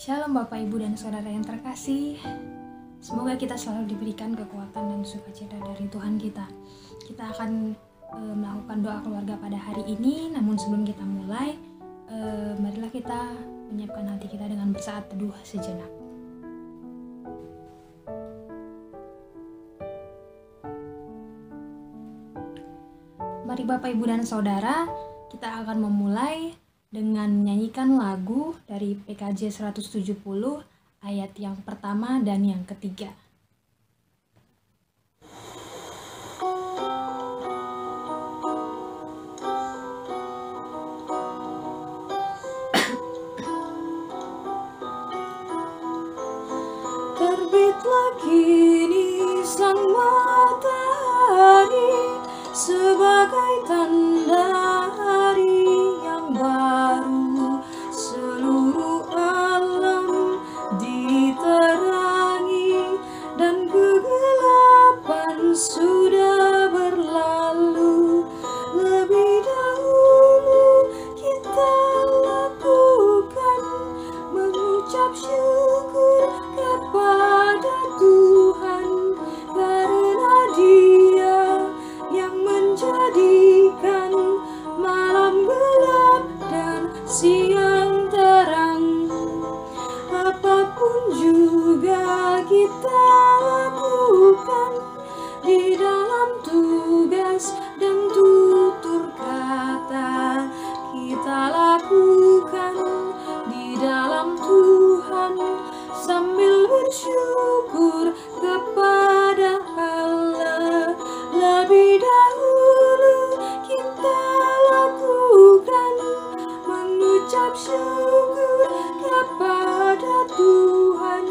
Shalom Bapak, Ibu, dan Saudara yang terkasih. Semoga kita selalu diberikan kekuatan dan sukacita dari Tuhan kita. Kita akan melakukan doa keluarga pada hari ini. Namun sebelum kita mulai, marilah kita menyiapkan hati kita dengan bersaat teduh sejenak. Mari Bapak, Ibu, dan Saudara, kita akan memulai dengan menyanyikan lagu dari PKJ 170 ayat yang pertama dan yang ketiga. Terbitlah kini sang matahari sebagai tanda hari yang baru, seluruh alam diterangi dan kegelapan sudah berlalu. Lebih dahulu kita lakukan mengucap syukur kepada Tuhan karena Dia yang menjadikan malam gelap dan siang terang. Apapun juga kita lakukan di dalam tugas dan tutur kata, kita lakukan di dalam Tuhan sambil bersyukur kepada Allah. Lebih dahulu kita lakukan mengucap syukur kepada Tuhan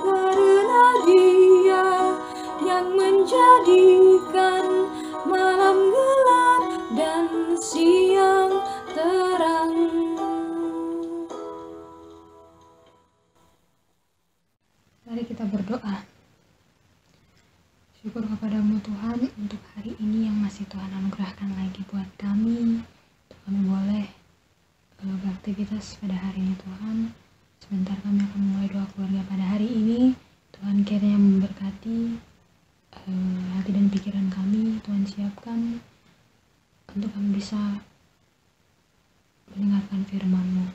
karena Dia yang menjadikan malam gelap dan siang terang. Mari kita berdoa. Syukur kepadamu Tuhan untuk hari ini yang masih Tuhan anugerahkan lagi buat kami. Kami boleh beraktivitas pada hari ini Tuhan. Sebentar kami akan mulai doa keluarga pada hari ini. Tuhan kiranya memberkati hati dan pikiran kami. Tuhan siapkan untuk kami bisa mendengarkan firman-Mu.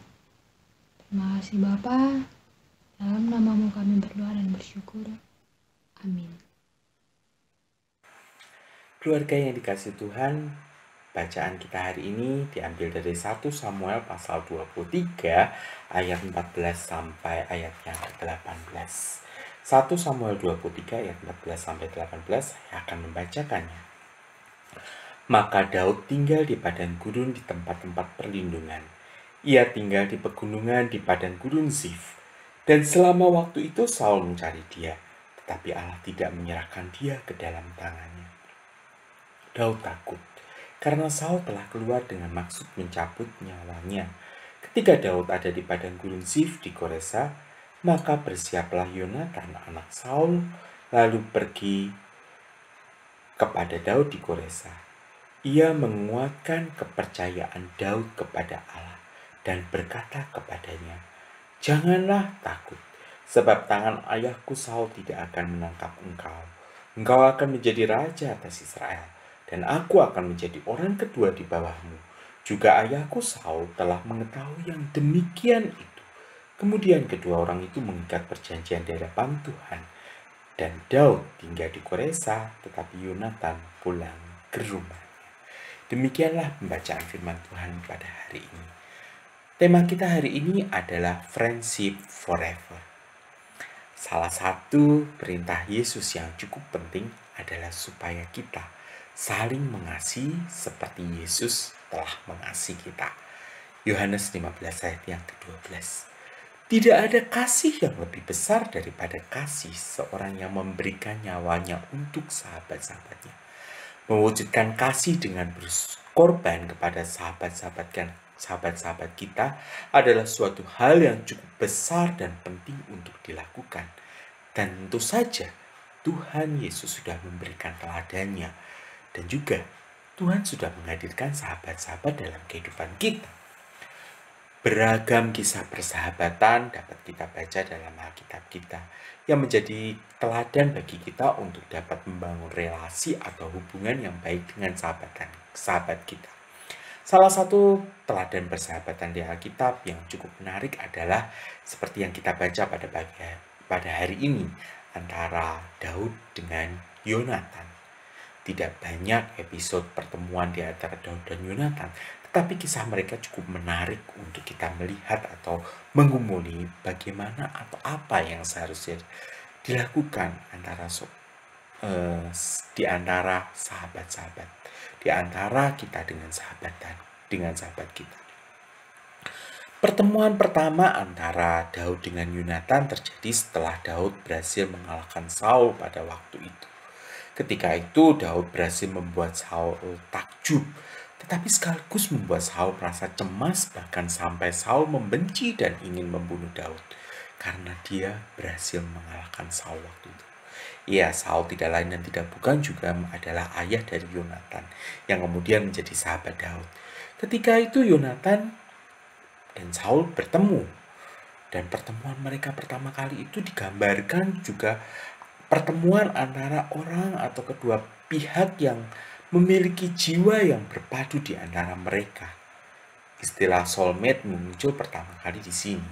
Terima kasih Bapa. Dalam nama-Mu kami berdoa dan bersyukur. Amin. Keluarga yang dikasihi Tuhan, bacaan kita hari ini diambil dari 1 Samuel pasal 23 ayat 14 sampai ayat yang ke-18. 1 Samuel 23 ayat 14 sampai 18 saya akan membacakannya. Maka Daud tinggal di padang gurun di tempat-tempat perlindungan. Ia tinggal di pegunungan di padang gurun Zif. Dan selama waktu itu Saul mencari dia, tetapi Allah tidak menyerahkan dia ke dalam tangannya. Daud takut, karena Saul telah keluar dengan maksud mencabut nyawanya. Ketika Daud ada di padang gurun Zif di Koresa, maka bersiaplah Yonatan anak Saul, lalu pergi kepada Daud di Koresa. Ia menguatkan kepercayaan Daud kepada Allah dan berkata kepadanya, "Janganlah takut, sebab tangan ayahku Saul tidak akan menangkap engkau. Engkau akan menjadi raja atas Israel, dan aku akan menjadi orang kedua di bawahmu. Juga ayahku Saul telah mengetahui yang demikian itu." Kemudian kedua orang itu mengikat perjanjian di hadapan Tuhan. Dan Daud tinggal di Koresa, tetapi Yonatan pulang ke rumahnya. Demikianlah pembacaan firman Tuhan pada hari ini. Tema kita hari ini adalah Friendship Forever. Salah satu perintah Yesus yang cukup penting adalah supaya kita saling mengasihi seperti Yesus telah mengasihi kita. Yohanes 15 ayat yang ke-12. Tidak ada kasih yang lebih besar daripada kasih seorang yang memberikan nyawanya untuk sahabat-sahabatnya. Mewujudkan kasih dengan berkorban kepada sahabat-sahabat kita adalah suatu hal yang cukup besar dan penting untuk dilakukan. Dan tentu saja Tuhan Yesus sudah memberikan teladannya. Dan juga Tuhan sudah menghadirkan sahabat-sahabat dalam kehidupan kita. Beragam kisah persahabatan dapat kita baca dalam Alkitab kita yang menjadi teladan bagi kita untuk dapat membangun relasi atau hubungan yang baik dengan sahabat kita. Salah satu teladan persahabatan di Alkitab yang cukup menarik adalah seperti yang kita baca pada hari ini antara Daud dengan Yonatan. Tidak banyak episode pertemuan di antara Daud dan Yonatan, tetapi kisah mereka cukup menarik untuk kita melihat atau menggumuli bagaimana atau apa yang seharusnya dilakukan di antara sahabat-sahabat, di antara kita dengan sahabat kita. Pertemuan pertama antara Daud dengan Yonatan terjadi setelah Daud berhasil mengalahkan Saul pada waktu itu. Ketika itu Daud berhasil membuat Saul takjub, tetapi sekaligus membuat Saul merasa cemas, bahkan sampai Saul membenci dan ingin membunuh Daud karena dia berhasil mengalahkan Saul waktu itu. Ya, Saul tidak lain dan tidak bukan juga adalah ayah dari Yonatan yang kemudian menjadi sahabat Daud. Ketika itu Yonatan dan Saul bertemu, dan pertemuan mereka pertama kali itu digambarkan juga pertemuan antara orang atau kedua pihak yang memiliki jiwa yang berpadu di antara mereka. Istilah soulmate muncul pertama kali di sini.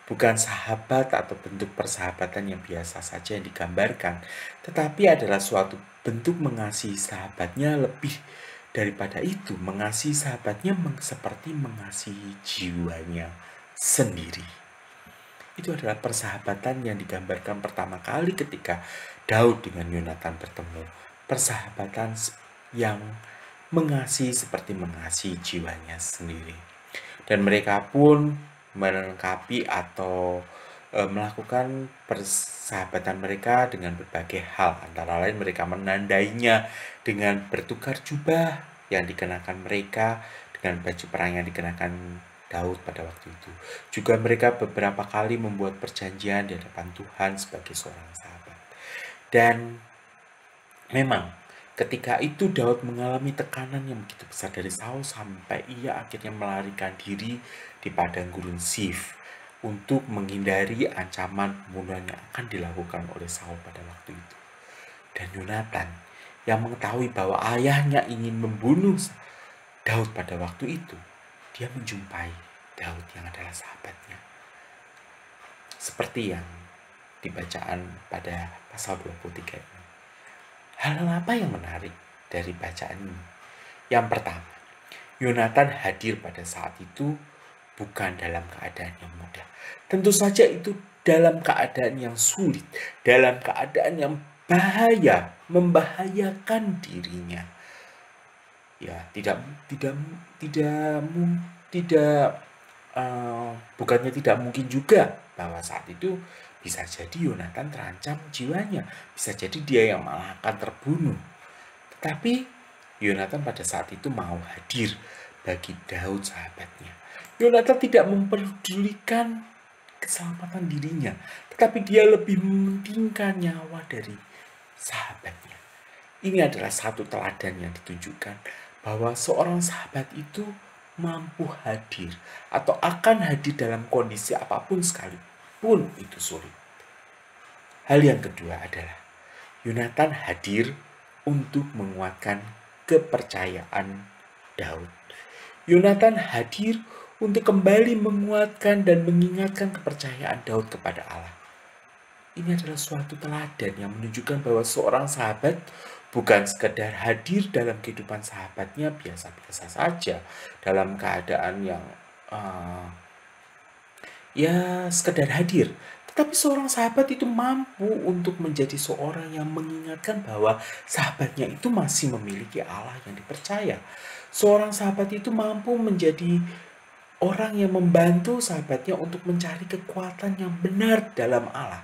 Bukan sahabat atau bentuk persahabatan yang biasa saja yang digambarkan, tetapi adalah suatu bentuk mengasihi sahabatnya lebih daripada itu. Mengasihi sahabatnya seperti mengasihi jiwanya sendiri. Itu adalah persahabatan yang digambarkan pertama kali ketika Daud dengan Yonatan bertemu. Persahabatan yang mengasihi seperti mengasihi jiwanya sendiri. Dan mereka pun melengkapi atau melakukan persahabatan mereka dengan berbagai hal. Antara lain mereka menandainya dengan bertukar jubah yang dikenakan mereka dengan baju perang yang dikenakan Daud pada waktu itu. Juga mereka beberapa kali membuat perjanjian di hadapan Tuhan sebagai seorang sahabat. Dan memang ketika itu Daud mengalami tekanan yang begitu besar dari Saul sampai ia akhirnya melarikan diri di padang gurun Sif untuk menghindari ancaman pembunuhan yang akan dilakukan oleh Saul pada waktu itu. Dan Yonatan yang mengetahui bahwa ayahnya ingin membunuh Daud pada waktu itu, dia menjumpai Daud yang adalah sahabatnya. Seperti yang dibacaan pada pasal 23 ini. Hal apa yang menarik dari bacaan ini? Yang pertama, Yonatan hadir pada saat itu bukan dalam keadaan yang mudah. Tentu saja itu dalam keadaan yang sulit, dalam keadaan yang bahaya, membahayakan dirinya. Ya, bukannya tidak mungkin juga bahwa saat itu bisa jadi Yonatan terancam jiwanya, bisa jadi dia yang malah akan terbunuh. Tetapi Yonatan pada saat itu mau hadir bagi Daud sahabatnya. Yonatan tidak mempedulikan keselamatan dirinya, tetapi dia lebih mementingkan nyawa dari sahabatnya. Ini adalah satu teladan yang ditunjukkan bahwa seorang sahabat itu mampu hadir atau akan hadir dalam kondisi apapun sekalipun itu sulit. Hal yang kedua adalah Yonatan hadir untuk menguatkan kepercayaan Daud. Yonatan hadir untuk kembali menguatkan dan mengingatkan kepercayaan Daud kepada Allah. Ini adalah suatu teladan yang menunjukkan bahwa seorang sahabat bukan sekedar hadir dalam kehidupan sahabatnya biasa-biasa saja, dalam keadaan yang sekedar hadir. Tetapi seorang sahabat itu mampu untuk menjadi seorang yang mengingatkan bahwa sahabatnya itu masih memiliki Allah yang dipercaya. Seorang sahabat itu mampu menjadi orang yang membantu sahabatnya untuk mencari kekuatan yang benar dalam Allah,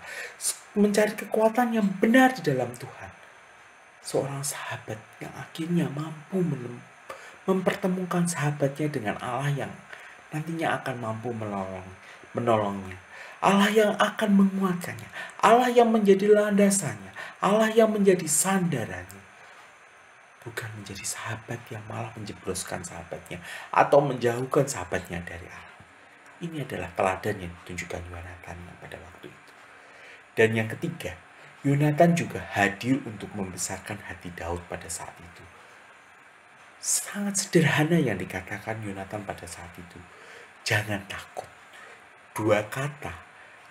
mencari kekuatan yang benar di dalam Tuhan. Seorang sahabat yang akhirnya mampu mempertemukan sahabatnya dengan Allah yang nantinya akan mampu menolongnya. Allah yang akan menguatkannya. Allah yang menjadi landasannya. Allah yang menjadi sandarannya. Bukan menjadi sahabat yang malah menjebloskan sahabatnya atau menjauhkan sahabatnya dari Allah. Ini adalah teladan yang ditunjukkan Yonatan pada waktu itu. Dan yang ketiga, Yonatan juga hadir untuk membesarkan hati Daud pada saat itu. Sangat sederhana yang dikatakan Yonatan pada saat itu. Jangan takut. Dua kata,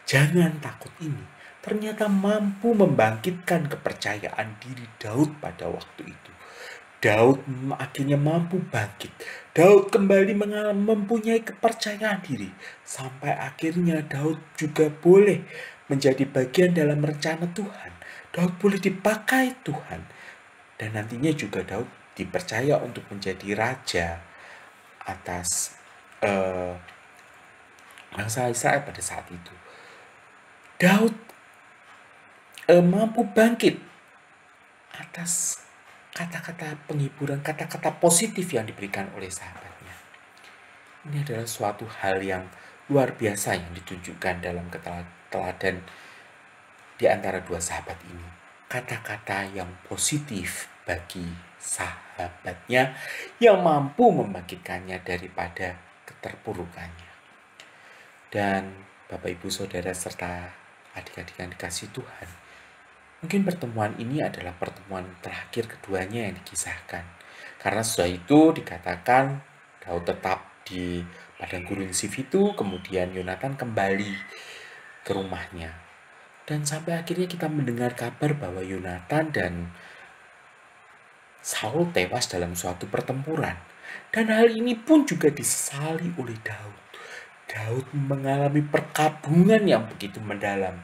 jangan takut ini, ternyata mampu membangkitkan kepercayaan diri Daud pada waktu itu. Daud akhirnya mampu bangkit. Daud kembali mempunyai kepercayaan diri. Sampai akhirnya Daud juga boleh menjadi bagian dalam rencana Tuhan. Daud boleh dipakai Tuhan. Dan nantinya juga Daud dipercaya untuk menjadi raja atas bangsa Israel pada saat itu. Daud mampu bangkit atas kata-kata penghiburan, kata-kata positif yang diberikan oleh sahabatnya. Ini adalah suatu hal yang luar biasa yang ditunjukkan dalam teladan di antara dua sahabat ini. Kata-kata yang positif bagi sahabatnya yang mampu membangkitkannya daripada keterpurukannya. Dan Bapak Ibu Saudara serta adik-adik yang dikasihi Tuhan, mungkin pertemuan ini adalah pertemuan terakhir keduanya yang dikisahkan. Karena setelah itu dikatakan Daud tetap di padang gurun Sif itu, kemudian Yonatan kembali ke rumahnya. Dan sampai akhirnya kita mendengar kabar bahwa Yonatan dan Saul tewas dalam suatu pertempuran. Dan hal ini pun juga disesali oleh Daud. Daud mengalami perkabungan yang begitu mendalam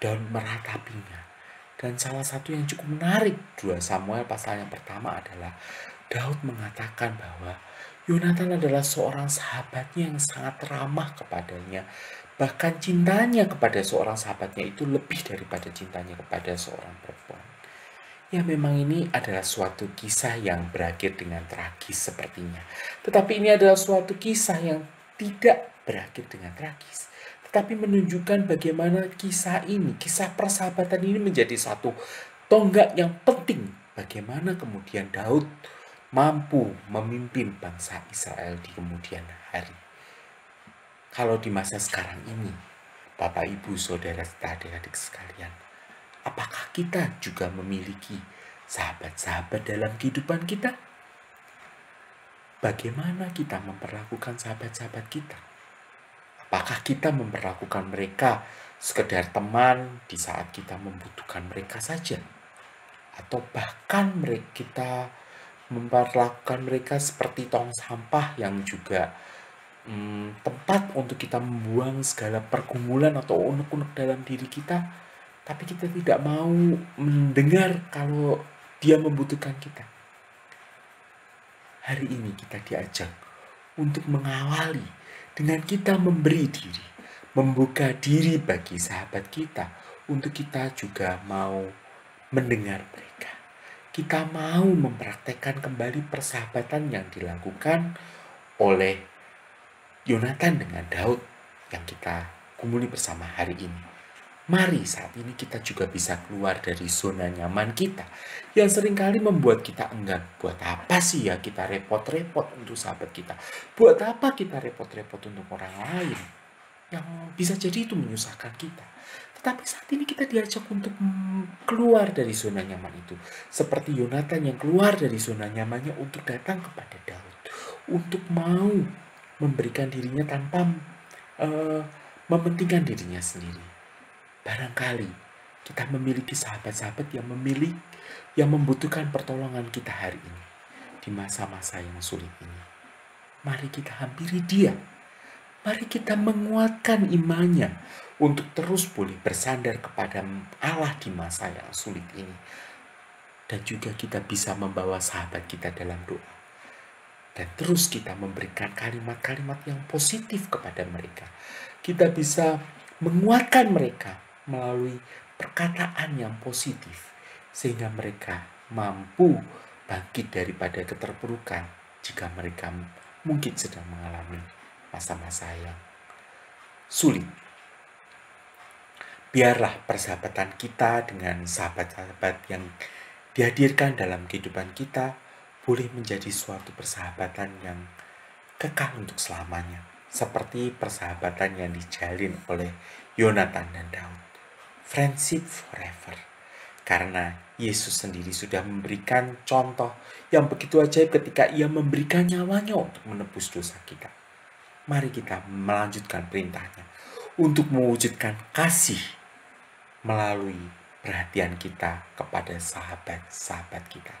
dan meratapinya. Dan salah satu yang cukup menarik 2 Samuel pasal yang pertama adalah Daud mengatakan bahwa Yonatan adalah seorang sahabatnya yang sangat ramah kepadanya. Bahkan cintanya kepada seorang sahabatnya itu lebih daripada cintanya kepada seorang perempuan. Ya memang ini adalah suatu kisah yang berakhir dengan tragis sepertinya. Tetapi ini adalah suatu kisah yang tidak berakhir dengan tragis. Tetapi menunjukkan bagaimana kisah ini, kisah persahabatan ini menjadi satu tonggak yang penting. Bagaimana kemudian Daud mampu memimpin bangsa Israel di kemudian hari. Kalau di masa sekarang ini, Bapak, Ibu, Saudara, serta adik-adik sekalian, apakah kita juga memiliki sahabat-sahabat dalam kehidupan kita? Bagaimana kita memperlakukan sahabat-sahabat kita? Apakah kita memperlakukan mereka sekedar teman di saat kita membutuhkan mereka saja? Atau bahkan kita memperlakukan mereka seperti tong sampah yang juga tempat untuk kita membuang segala pergumulan atau unek-unek dalam diri kita, tapi kita tidak mau mendengar kalau dia membutuhkan kita. Hari ini kita diajak untuk mengawali dengan kita memberi diri, membuka diri bagi sahabat kita, untuk kita juga mau mendengar mereka. Kita mau mempraktekkan kembali persahabatan yang dilakukan oleh Yonatan dengan Daud yang kita kumuli bersama hari ini. Mari saat ini kita juga bisa keluar dari zona nyaman kita yang seringkali membuat kita enggan. Buat apa sih ya kita repot-repot untuk sahabat kita? Buat apa kita repot-repot untuk orang lain? Yang bisa jadi itu menyusahkan kita. Tetapi saat ini kita diajak untuk keluar dari zona nyaman itu. Seperti Yonatan yang keluar dari zona nyamannya untuk datang kepada Daud. Untuk mau memberikan dirinya tanpa mementingkan dirinya sendiri. Barangkali kita memiliki sahabat-sahabat yang membutuhkan pertolongan kita hari ini. Di masa-masa yang sulit ini. Mari kita hampiri dia. Mari kita menguatkan imannya untuk terus boleh bersandar kepada Allah di masa yang sulit ini. Dan juga kita bisa membawa sahabat kita dalam doa. Dan terus kita memberikan kalimat-kalimat yang positif kepada mereka. Kita bisa menguatkan mereka melalui perkataan yang positif. Sehingga mereka mampu bangkit daripada keterpurukan jika mereka mungkin sedang mengalami masa-masa yang sulit. Biarlah persahabatan kita dengan sahabat-sahabat yang dihadirkan dalam kehidupan kita boleh menjadi suatu persahabatan yang kekal untuk selamanya. seperti persahabatan yang dijalin oleh Yonatan dan Daud. Friendship forever. Karena Yesus sendiri sudah memberikan contoh yang begitu ajaib ketika ia memberikan nyawanya untuk menebus dosa kita. Mari kita melanjutkan perintahnya untuk mewujudkan kasih melalui perhatian kita kepada sahabat-sahabat kita.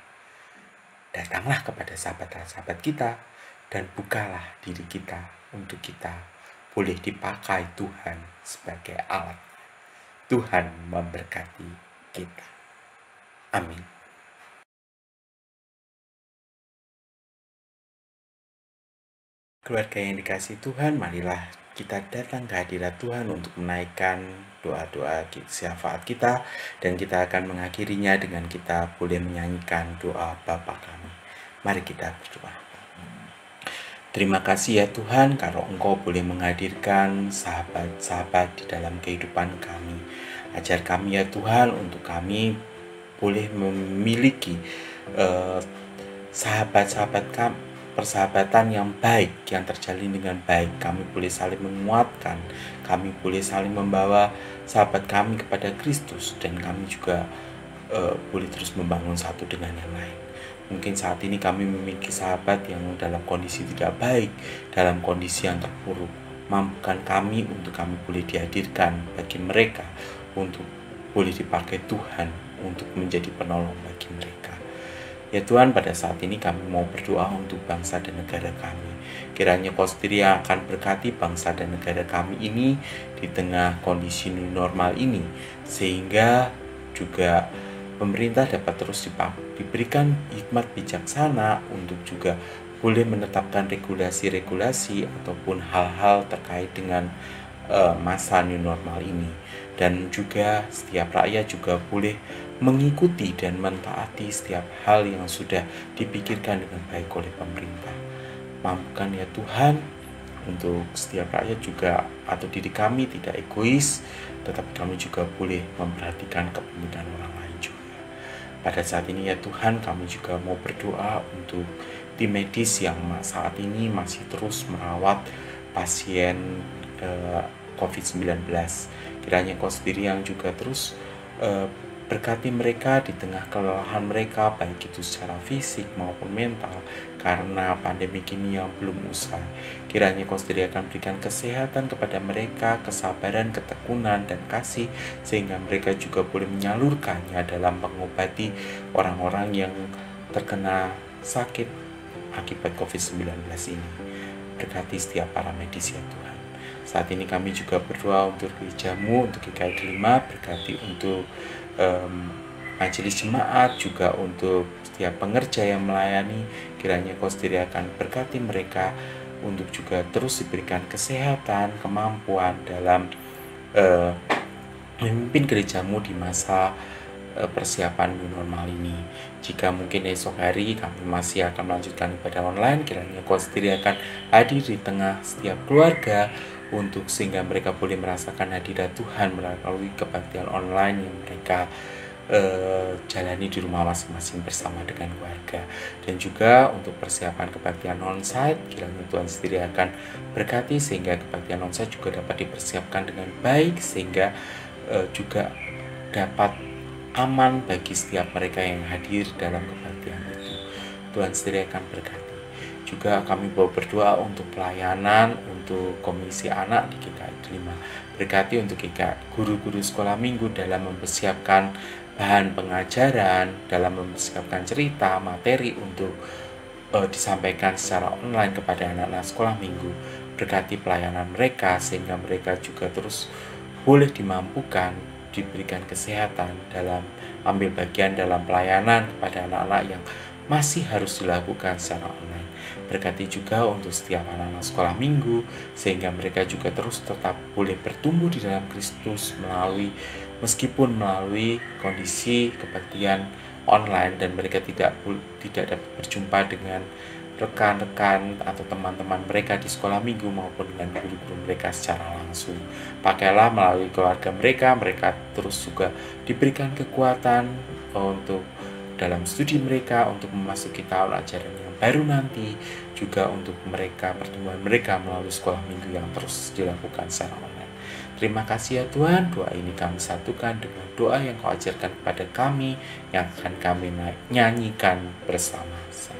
Datanglah kepada sahabat-sahabat kita dan bukalah diri kita untuk kita boleh dipakai Tuhan sebagai alat. Tuhan memberkati kita. Amin. Keluarga yang dikasihi Tuhan, marilah kita datang ke hadirat Tuhan untuk menaikkan doa-doa syafaat kita, dan kita akan mengakhirinya dengan kita boleh menyanyikan doa Bapa kami. Mari kita berdoa. Terima kasih ya Tuhan, kalau Engkau boleh menghadirkan sahabat-sahabat di dalam kehidupan kami. Ajar kami ya Tuhan untuk kami boleh memiliki sahabat-sahabat kami, persahabatan yang baik, yang terjalin dengan baik. Kami boleh saling menguatkan, kami boleh saling membawa sahabat kami kepada Kristus, dan kami juga boleh terus membangun satu dengan yang lain. Mungkin saat ini kami memiliki sahabat yang dalam kondisi tidak baik, dalam kondisi yang terpuruk. Mampukan kami untuk kami boleh dihadirkan bagi mereka, untuk boleh dipakai Tuhan untuk menjadi penolong bagi mereka. Ya Tuhan, pada saat ini kami mau berdoa untuk bangsa dan negara kami. Kiranya Kau sendiri yang akan berkati bangsa dan negara kami ini di tengah kondisi new normal ini, sehingga juga pemerintah dapat terus diberikan hikmat bijaksana untuk juga boleh menetapkan regulasi-regulasi ataupun hal-hal terkait dengan masa new normal ini. Dan juga setiap rakyat juga boleh mengikuti dan mentaati setiap hal yang sudah dipikirkan dengan baik oleh pemerintah. Mampukan ya Tuhan untuk setiap rakyat juga atau diri kami tidak egois, tetapi kami juga boleh memperhatikan kepentingan orang lain juga. Pada saat ini ya Tuhan, kami juga mau berdoa untuk tim medis yang saat ini masih terus merawat pasien COVID-19. Kiranya Kau sendiri yang juga terus berkati mereka di tengah kelelahan mereka, baik itu secara fisik maupun mental, karena pandemi ini yang belum usai. Kiranya Kau sendiri akan berikan kesehatan kepada mereka, kesabaran, ketekunan, dan kasih, sehingga mereka juga boleh menyalurkannya dalam mengobati orang-orang yang terkena sakit akibat COVID-19 ini. Berkati setiap para medis ya Tuhan. Saat ini kami juga berdoa untuk gerejamu, untuk GKI Delima, berkati untuk majelis jemaat, juga untuk setiap pengerja yang melayani. Kiranya Kau sendiri akan berkati mereka untuk juga terus diberikan kesehatan, kemampuan dalam memimpin gerejamu di masa persiapan new normal ini. Jika mungkin esok hari kami masih akan melanjutkan ibadah online, kiranya Kau sendiri akan hadir di tengah setiap keluarga, untuk sehingga mereka boleh merasakan hadirat Tuhan melalui kebaktian online yang mereka jalani di rumah masing-masing bersama dengan keluarga. Dan juga untuk persiapan kebaktian onsite, kiranya Tuhan sendiri akan berkati sehingga kebaktian onsite juga dapat dipersiapkan dengan baik, sehingga juga dapat aman bagi setiap mereka yang hadir dalam kebaktian itu. Tuhan sendiri akan berkati. Juga kami mau berdoa untuk pelayanan untuk Komisi Anak di GKI Delima. Berkati untuk guru-guru sekolah minggu dalam mempersiapkan bahan pengajaran, dalam mempersiapkan cerita, materi untuk disampaikan secara online kepada anak-anak sekolah minggu. Berkati pelayanan mereka sehingga mereka juga terus boleh dimampukan, diberikan kesehatan dalam ambil bagian dalam pelayanan kepada anak-anak yang masih harus dilakukan secara online. Berkati juga untuk setiap anak-anak sekolah minggu, sehingga mereka juga terus tetap boleh bertumbuh di dalam Kristus meskipun melalui kondisi kebaktian online, dan mereka tidak dapat berjumpa dengan rekan-rekan atau teman-teman mereka di sekolah minggu maupun dengan guru-guru mereka secara langsung. Pakailah melalui keluarga mereka terus juga diberikan kekuatan untuk dalam studi mereka, untuk memasuki tahun ajaran yang baru nanti, juga untuk mereka, pertumbuhan mereka melalui sekolah minggu yang terus dilakukan secara online. Terima kasih ya Tuhan, doa ini kami satukan dengan doa yang Kau ajarkan kepada kami, yang akan kami nyanyikan bersama-sama.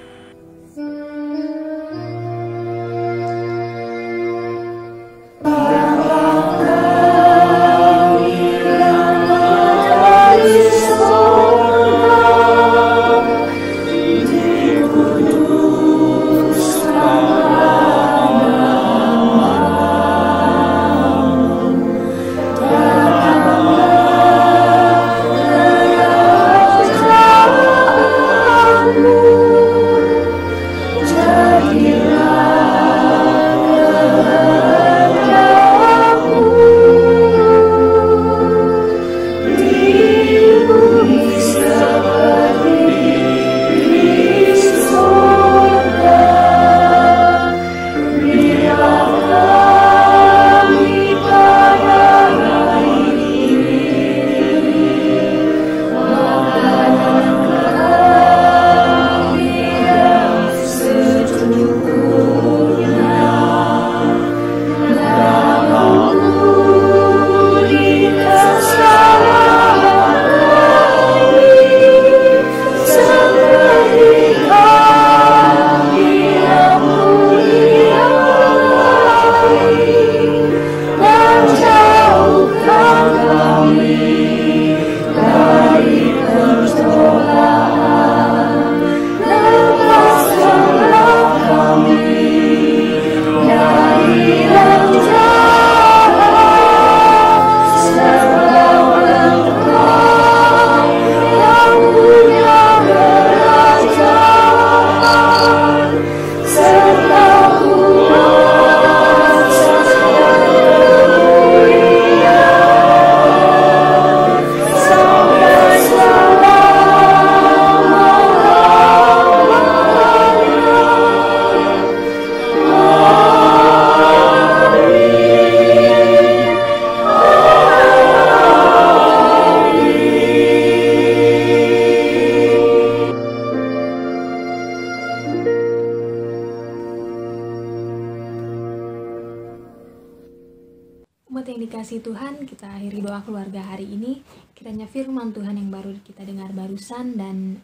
Umat yang dikasihi Tuhan, kita akhiri doa keluarga hari ini. Kiranya firman Tuhan yang baru kita dengar barusan dan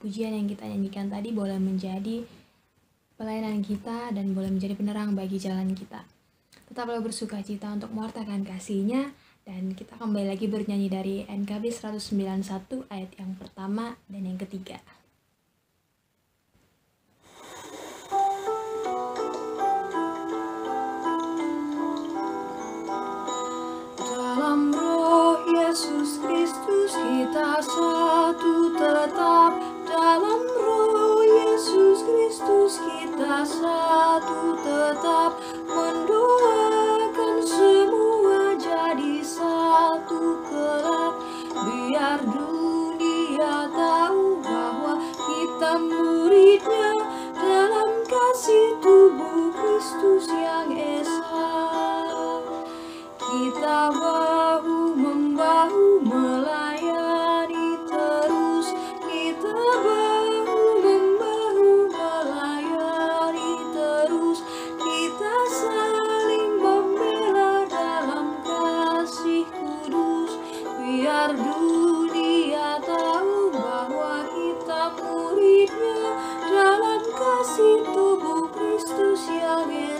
pujian yang kita nyanyikan tadi boleh menjadi pelayanan kita dan boleh menjadi penerang bagi jalan kita. Tetaplah bersuka cita untuk mewartakan kasih-Nya, dan kita kembali lagi bernyanyi dari NKB 191 ayat yang pertama dan yang ketiga. Dalam Roh Yesus Kristus kita satu tetap. Dalam Roh Yesus Kristus kita satu tetap. Mendoakan semua jadi satu kelak. Biar dunia tahu bahwa kita murid-Nya dalam kasih tubuh Kristus yang esa. Kita bahu-membahu melayani terus. Kita bahu-membahu melayani terus. Kita saling membela dalam kasih kudus. Biar dunia tahu bahwa kita murid-Nya dalam kasih tubuh Kristus yang esa.